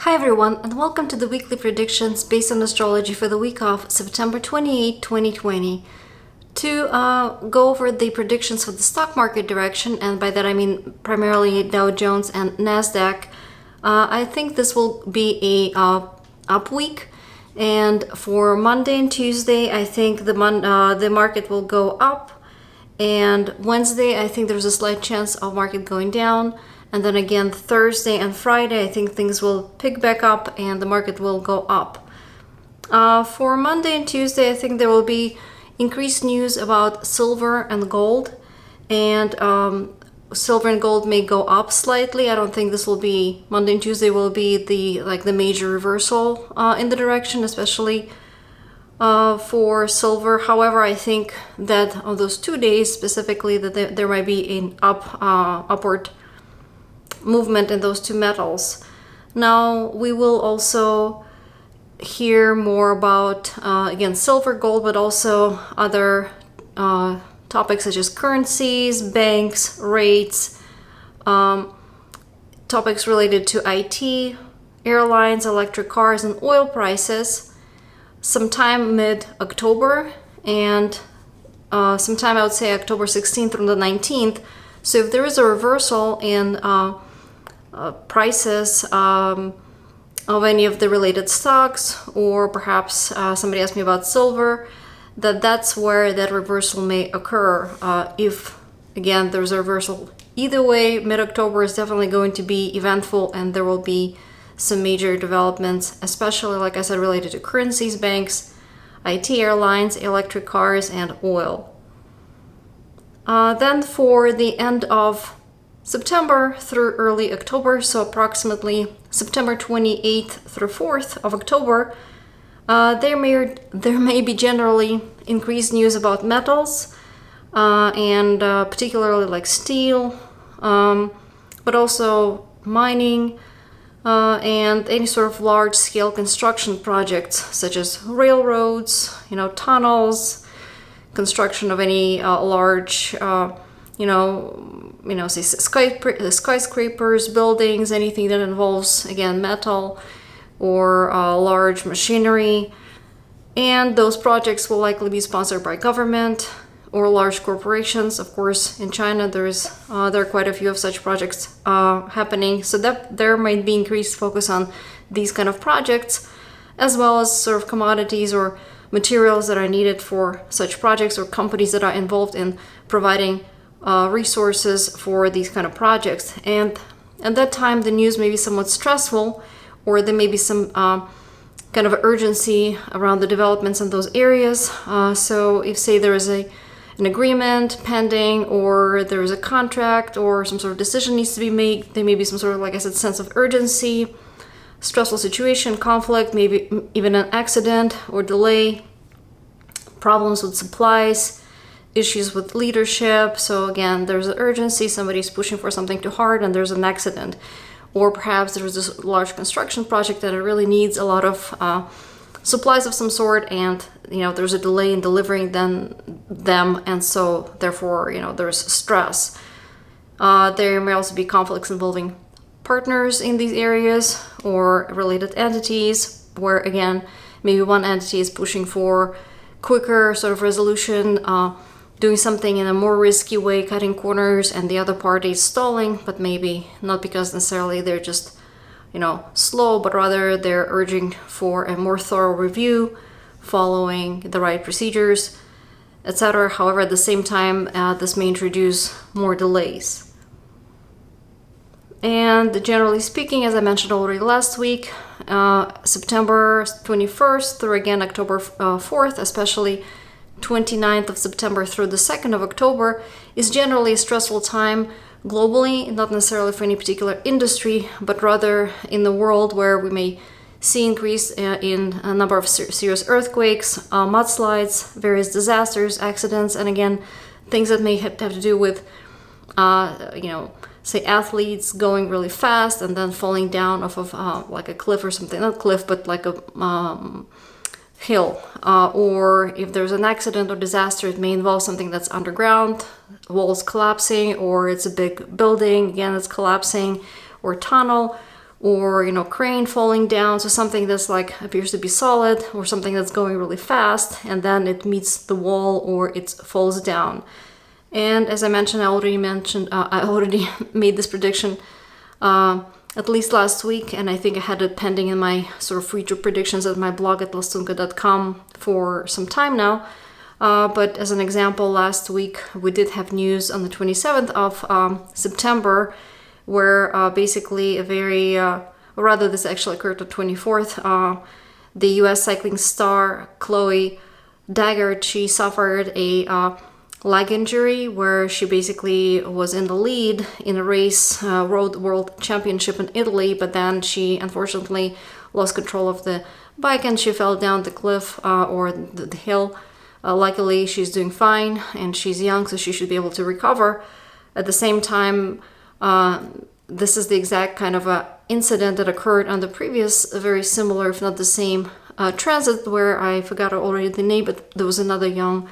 Hi everyone, and welcome to the weekly predictions based on astrology for the week of September 28, 2020. To go over the predictions for the stock market direction, and by that I mean primarily Dow Jones and Nasdaq, I think this will be a up week. And for Monday and Tuesday, I think the market will go up. And Wednesday, I think there's a slight chance of market going down. And then again, Thursday and Friday, I think things will pick back up and the market will go up. For Monday and Tuesday, I think there will be increased news about silver and gold. And silver and gold may go up slightly. I don't think this will be, Monday and Tuesday will be the major reversal in the direction, especially for silver. However, I think that on those 2 days specifically, that there might be an upward movement in those two metals. Now we will also hear more about again silver, gold, but also other topics such as currencies, banks, rates, topics related to IT, airlines, electric cars, and oil prices sometime mid-October, and sometime I would say October 16th through the 19th. So if there is a reversal in prices of any of the related stocks, or perhaps somebody asked me about silver, that's where that reversal may occur. If again there's a reversal, either way, mid-October is definitely going to be eventful, and there will be some major developments, especially like I said, related to currencies, banks, IT, airlines, electric cars, and oil. Then for the end of September through early October, so approximately September 28th through 4th of October, there may be generally increased news about metals, and particularly like steel, but also mining, and any sort of large-scale construction projects such as railroads, tunnels, construction of any large, say skyscrapers, buildings, anything that involves, again, metal or large machinery. And those projects will likely be sponsored by government or large corporations. Of course, in China, there are quite a few of such projects happening. So that there might be increased focus on these kind of projects, as well as sort of commodities or materials that are needed for such projects, or companies that are involved in providing resources for these kind of projects. And at that time, the news may be somewhat stressful, or there may be some kind of urgency around the developments in those areas. So if, say, there is an agreement pending, or there is a contract, or some sort of decision needs to be made, there may be some sort of, like I said, sense of urgency, stressful situation, conflict, maybe even an accident or delay, problems with supplies, issues with leadership. So again, there's an urgency, somebody's pushing for something too hard, and there's an accident. Or perhaps there's this large construction project that it really needs a lot of supplies of some sort, and there's a delay in delivering them, and so therefore there's stress. There may also be conflicts involving partners in these areas or related entities, where again maybe one entity is pushing for quicker sort of resolution, doing something in a more risky way, cutting corners, and the other party is stalling, but maybe not because necessarily they're just slow, but rather they're urging for a more thorough review, following the right procedures, etc. However, at the same time, this may introduce more delays. And generally speaking, as I mentioned already last week, September 21st through again October 4th, especially 29th of September through the 2nd of October, is generally a stressful time globally, not necessarily for any particular industry, but rather in the world, where we may see increase in a number of serious earthquakes, mudslides, various disasters, accidents, and again, things that may have to do with, say athletes going really fast and then falling down off of like a cliff or something, not cliff, but like a hill, or if there's an accident or disaster, it may involve something that's underground, walls collapsing, or it's a big building, again, it's collapsing, or tunnel, or crane falling down, so something that's like appears to be solid, or something that's going really fast and then it meets the wall or it falls down. And as I mentioned, I already made this prediction at least last week, and I think I had it pending in my sort of future predictions at my blog at lastunka.com for some time now. But as an example, last week we did have news on the 27th of September, where basically or rather this actually occurred on the 24th, the US cycling star Chloe Daggert, she suffered a leg injury where she basically was in the lead in a race, Road World Championship in Italy, but then she unfortunately lost control of the bike and she fell down the cliff or the hill. Luckily, she's doing fine and she's young, so she should be able to recover. At the same time, this is the exact kind of a incident that occurred on the previous, very similar, if not the same, transit, where I forgot already the name, but there was another young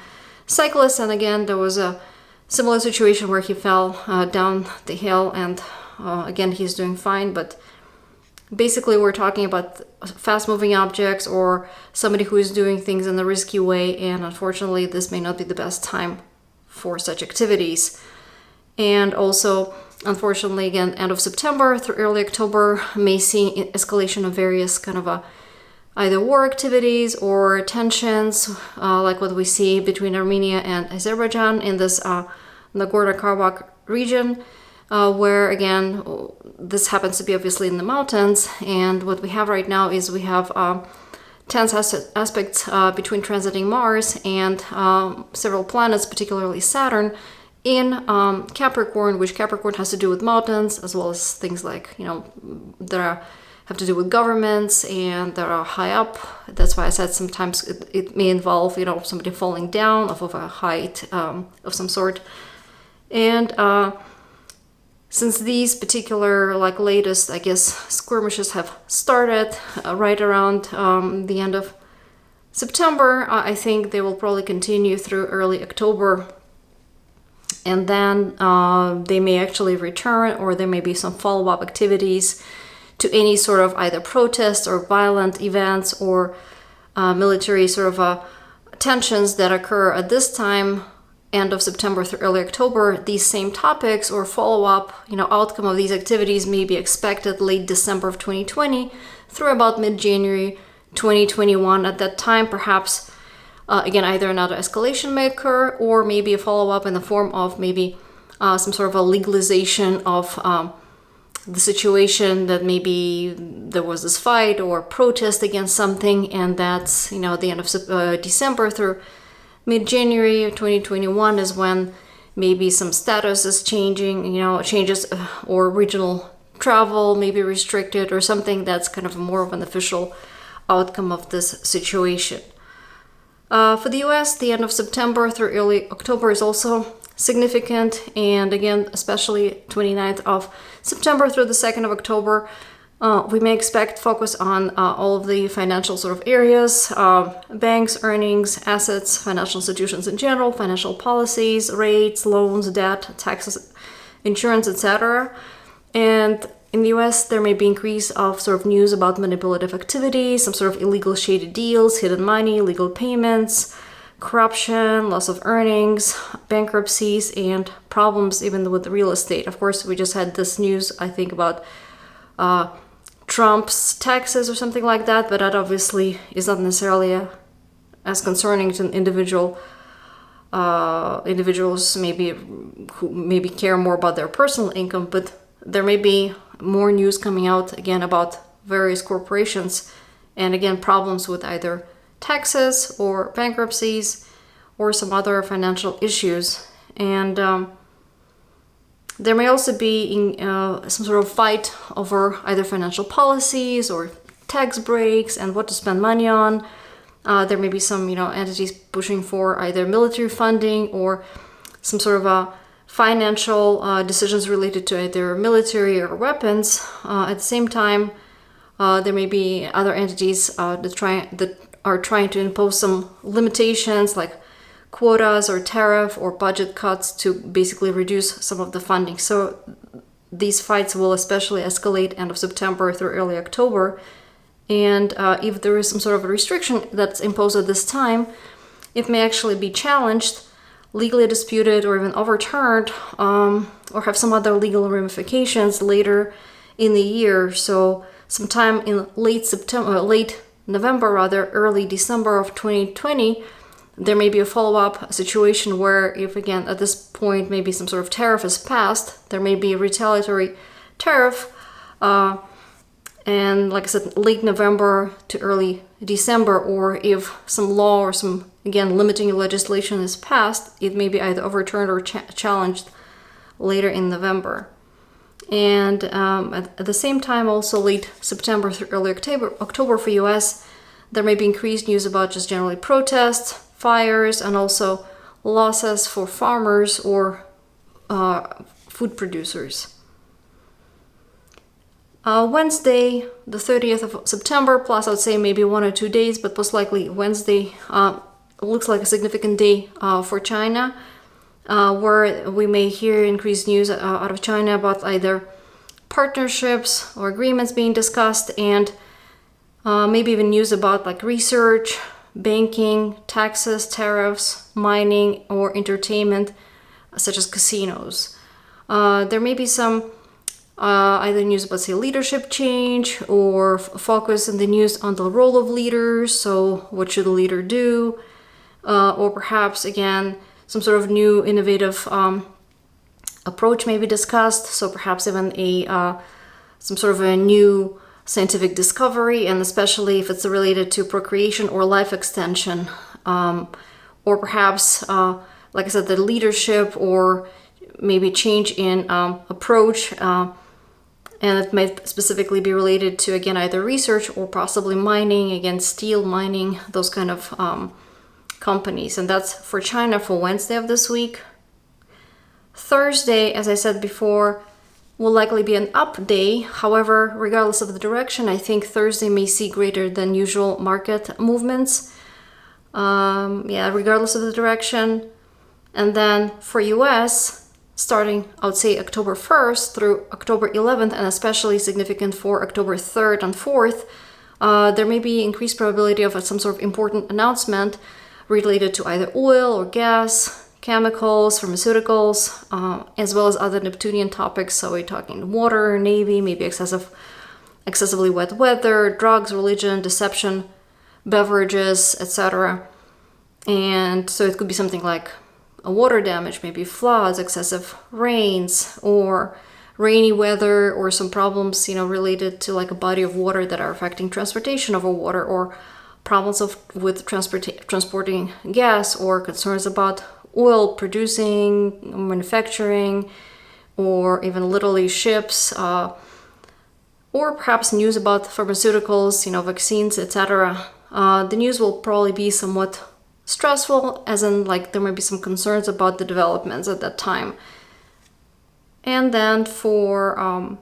cyclist, and again there was a similar situation where he fell down the hill, and again he's doing fine. But basically we're talking about fast-moving objects or somebody who is doing things in a risky way, and unfortunately this may not be the best time for such activities. And also, unfortunately, again, end of September through early October may see escalation of various kind of either war activities or tensions, like what we see between Armenia and Azerbaijan in this Nagorno-Karabakh region, where again, this happens to be obviously in the mountains. And what we have right now is we have tense aspects between transiting Mars and several planets, particularly Saturn, in Capricorn, which Capricorn has to do with mountains, as well as things like, that have to do with governments and that are high up. That's why I said sometimes it may involve, somebody falling down off of a height of some sort. And since these particular, latest, I guess, skirmishes have started right around the end of September, I think they will probably continue through early October. And then they may actually return, or there may be some follow-up activities to any sort of either protest or violent events or military sort of tensions that occur at this time, end of September through early October. These same topics or follow-up, outcome of these activities may be expected late December of 2020 through about mid-January 2021. At that time, perhaps, again, either another escalation may occur, or maybe a follow-up in the form of maybe some sort of a legalization of the situation, that maybe there was this fight or protest against something, and that's, at the end of December through mid-January 2021 is when maybe some status is changing, changes, or regional travel may be restricted, or something that's kind of more of an official outcome of this situation. For the US, the end of September through early October is also significant, and again, especially 29th of September through the 2nd of October, we may expect focus on all of the financial sort of areas, banks, earnings, assets, financial institutions in general, financial policies, rates, loans, debt, taxes, insurance, etc. And in the US, there may be increase of sort of news about manipulative activities, some sort of illegal shady deals, hidden money, legal payments, corruption, loss of earnings, bankruptcies, and problems even with real estate. Of course, we just had this news, I think, about Trump's taxes or something like that, but that obviously is not necessarily as concerning to an individuals maybe who maybe care more about their personal income, but there may be more news coming out again about various corporations, and again, problems with either taxes or bankruptcies or some other financial issues. And there may also be some sort of fight over either financial policies or tax breaks and what to spend money on. There may be some, entities pushing for either military funding or some sort of a financial decisions related to either military or weapons. At the same time, there may be other entities that are trying to impose some limitations like quotas or tariff or budget cuts to basically reduce some of the funding. So these fights will especially escalate end of September through early October. And if there is some sort of a restriction that's imposed at this time, it may actually be challenged, legally disputed, or even overturned, or have some other legal ramifications later in the year. So sometime in late November, rather, early December of 2020, there may be a follow-up situation where, if again at this point maybe some sort of tariff is passed, there may be a retaliatory tariff. And like I said, late November to early December, or if some law or some, again, limiting legislation is passed, it may be either overturned or challenged later in November. And at the same time, also late September through early October for US, there may be increased news about just generally protests, fires, and also losses for farmers or food producers. Wednesday, the 30th of September, plus I would say maybe 1 or 2 days, but most likely Wednesday looks like a significant day for China, where we may hear increased news out of China about either partnerships or agreements being discussed, and maybe even news about like research, banking, taxes, tariffs, mining, or entertainment, such as casinos. There may be some either news about, say, leadership change, or focus in the news on the role of leaders. So what should a leader do? Or perhaps, again, some sort of new innovative approach may be discussed. So perhaps even some sort of a new scientific discovery, and especially if it's related to procreation or life extension. Or perhaps, like I said, the leadership or maybe change in approach, and it might specifically be related to, again, either research or possibly mining, again, steel mining, those kind of companies. And that's for China for Wednesday of this week. Thursday, as I said before, will likely be an up day. However, regardless of the direction, I think Thursday may see greater than usual market movements. Regardless of the direction. And then for US, starting, I would say, October 1st through October 11th, and especially significant for October 3rd and 4th, there may be increased probability of some sort of important announcement related to either oil or gas, chemicals, pharmaceuticals, as well as other Neptunian topics. So we're talking water, navy, maybe excessively wet weather, drugs, religion, deception, beverages, etc. And so it could be something like a water damage, maybe floods, excessive rains, or rainy weather, or some problems, related to like a body of water that are affecting transportation over water, or problems with transporting gas, or concerns about oil producing, manufacturing, or even literally ships, or perhaps news about pharmaceuticals, vaccines, etc. The news will probably be somewhat stressful, as in like there might be some concerns about the developments at that time. And then for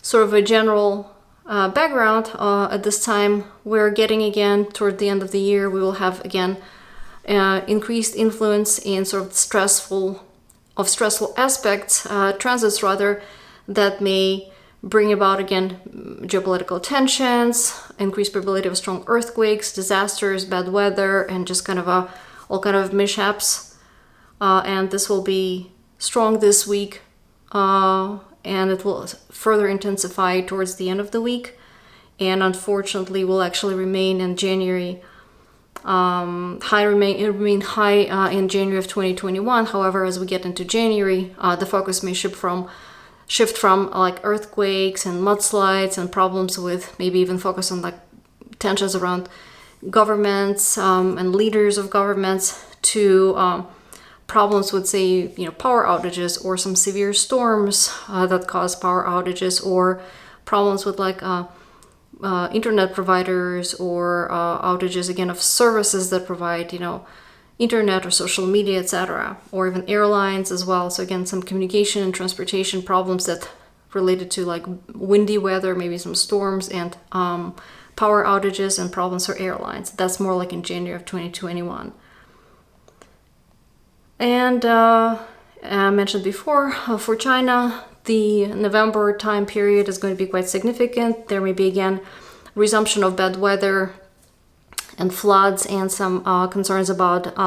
sort of a general background, at this time we're getting, again, toward the end of the year, we will have again increased influence in sort of stressful aspects, transits rather, that may bring about, again, geopolitical tensions, increased probability of strong earthquakes, disasters, bad weather, and just kind of all kind of mishaps. And this will be strong this week, and it will further intensify towards the end of the week, and unfortunately will actually remain in January. Remain high in January of 2021. However, as we get into January, the focus may shift from like earthquakes and mudslides and problems with, maybe even focus on like tensions around governments and leaders of governments, to problems with, say, power outages, or some severe storms that cause power outages, or problems with like internet providers, or outages, again, of services that provide, internet or social media, etc., or even airlines as well. So again, some communication and transportation problems that related to like windy weather, maybe some storms, and power outages and problems for airlines. That's more like in January of 2021. And I mentioned before, for China, the November time period is going to be quite significant. There may be again resumption of bad weather and floods and some concerns about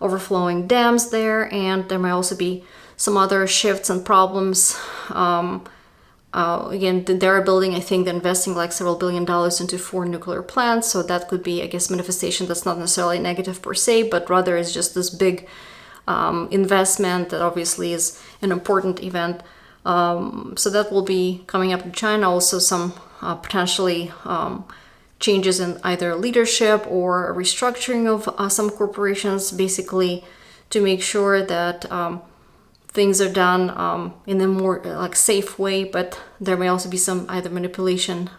overflowing dams there, and there may also be some other shifts and problems. Again, they're building, I think they're investing like several $billion into 4 nuclear plants, so that could be, I guess, manifestation that's not necessarily negative per se, but rather is just this big investment that obviously is an important event. So that will be coming up in China. Also some potentially changes in either leadership or restructuring of some corporations, basically to make sure that things are done in a more like safe way, but there may also be some either manipulation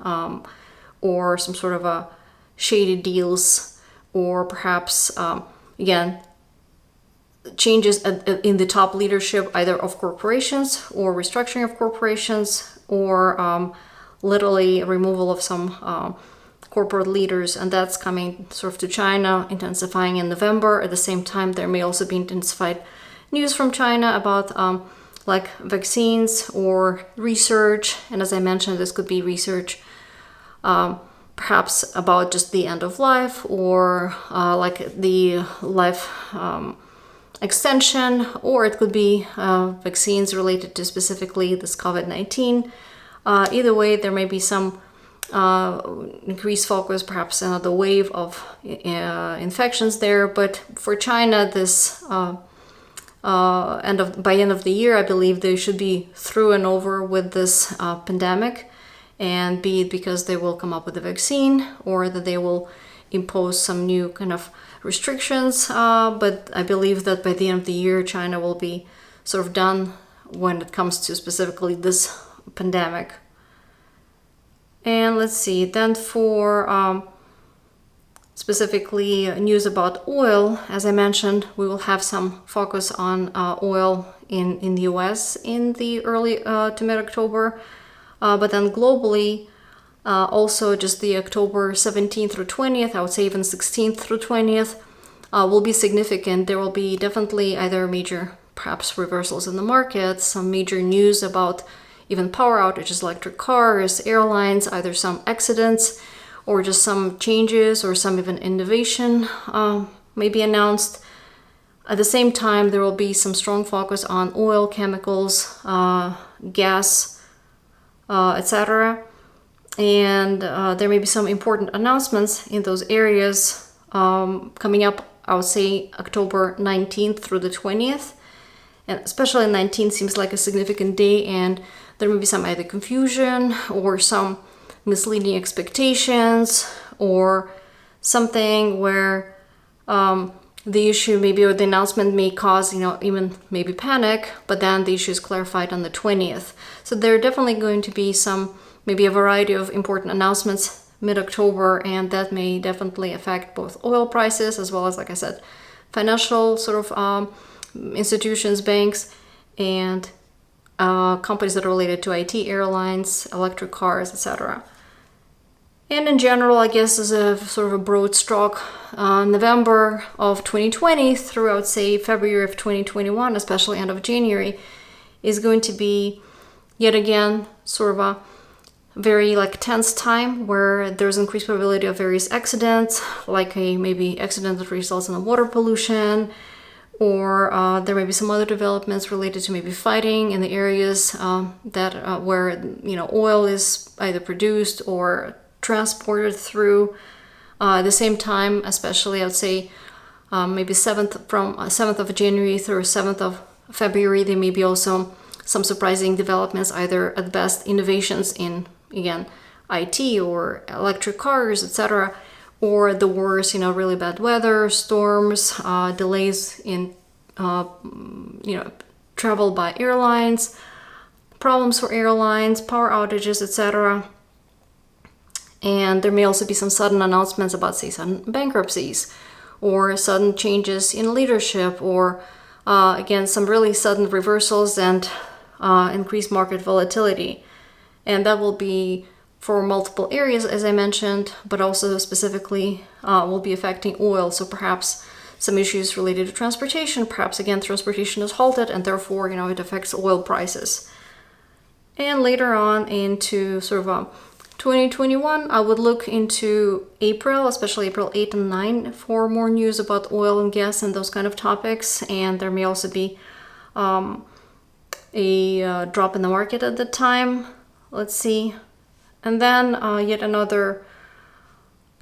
or some sort of a shady deals, or perhaps again changes in the top leadership either of corporations or restructuring of corporations, or literally removal of some corporate leaders, and that's coming sort of to China, intensifying in November. At the same time, there may also be intensified news from China about like vaccines or research, and as I mentioned, this could be research perhaps about just the end of life, or like the life extension, or it could be vaccines related to specifically this COVID-19. Either way, there may be some increased focus, perhaps another wave of infections there. But for China, this by end of the year, I believe they should be through and over with this pandemic, and be it because they will come up with a vaccine or that they will impose some new kind of restrictions. But I believe that by the end of the year, China will be sort of done when it comes to specifically this pandemic. And let's see, then for specifically news about oil, as I mentioned, we will have some focus on oil in the US in the early to mid-October. But then globally, also just the October 17th through 20th, I would say even 16th through 20th, will be significant. There will be definitely either major, perhaps reversals in the market, some major news about even power outages, electric cars, airlines, either some accidents or just some changes or some even innovation may be announced. At the same time, there will be some strong focus on oil, chemicals, gas, etc. And there may be some important announcements in those areas coming up, I would say October 19th through the 20th. And especially 19th seems like a significant day, and there may be some either confusion or some misleading expectations, or something where the issue maybe, or the announcement may cause, even maybe panic, but then the issue is clarified on the 20th. So there are definitely going to be maybe a variety of important announcements mid-October, and that may definitely affect both oil prices as well as, like I said, financial sort of institutions, banks, and companies that are related to IT, airlines, electric cars, etc. And in general, I guess as a sort of a broad stroke, November of 2020 through, I would say, February of 2021, especially end of January, is going to be yet again sort of a very tense time where there's increased probability of various accidents, like a maybe accident that results in water pollution, or there may be some other developments related to maybe fighting in the areas where oil is either produced or transported through. At the same time, especially I would say maybe 7th of January through 7th of February, there may be also some surprising developments, either at best innovations in, again, IT or electric cars, etc., or the worst, really bad weather, storms, delays in, travel by airlines, problems for airlines, power outages, etc. And there may also be some sudden announcements about, say, sudden bankruptcies or sudden changes in leadership, or again, some really sudden reversals and increased market volatility. And that will be for multiple areas, as I mentioned, but also specifically will be affecting oil. So perhaps some issues related to transportation. Perhaps, again, transportation is halted, and therefore, it affects oil prices. And later on into sort of 2021, I would look into April, especially April 8 and 9, for more news about oil and gas and those kind of topics. And there may also be a drop in the market at the time. Let's see. And then yet another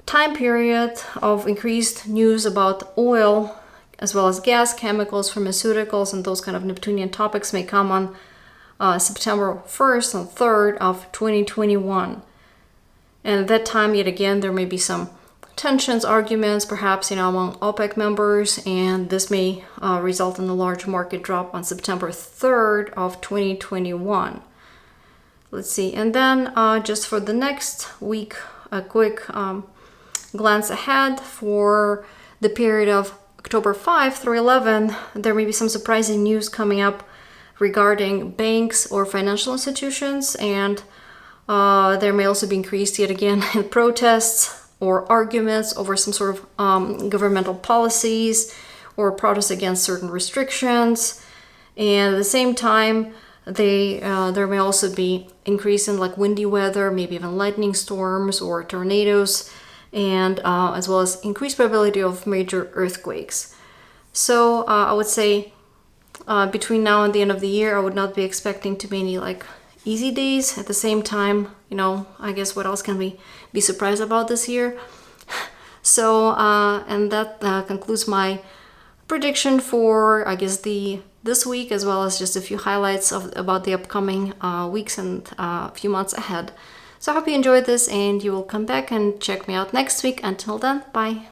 time period of increased news about oil, as well as gas, chemicals, pharmaceuticals, and those kind of Neptunian topics may come on September 1st and 3rd of 2021. And at that time, yet again, there may be some tensions, arguments, perhaps, among OPEC members, and this may result in a large market drop on September 3rd of 2021. Let's see. And then just for the next week, a quick glance ahead for the period of October 5 through 11, there may be some surprising news coming up regarding banks or financial institutions, and there may also be increased yet again in protests or arguments over some sort of governmental policies or protests against certain restrictions. And at the same time, there may also be increase in like windy weather, maybe even lightning storms or tornadoes, and as well as increased probability of major earthquakes. So I would say between now and the end of the year, I would not be expecting too many like easy days. At the same time, I guess what else can we be surprised about this year? So, and that concludes my prediction for, I guess, this week, as well as just a few highlights about the upcoming weeks and few months ahead. So I hope you enjoyed this, and you will come back and check me out next week. Until then, bye.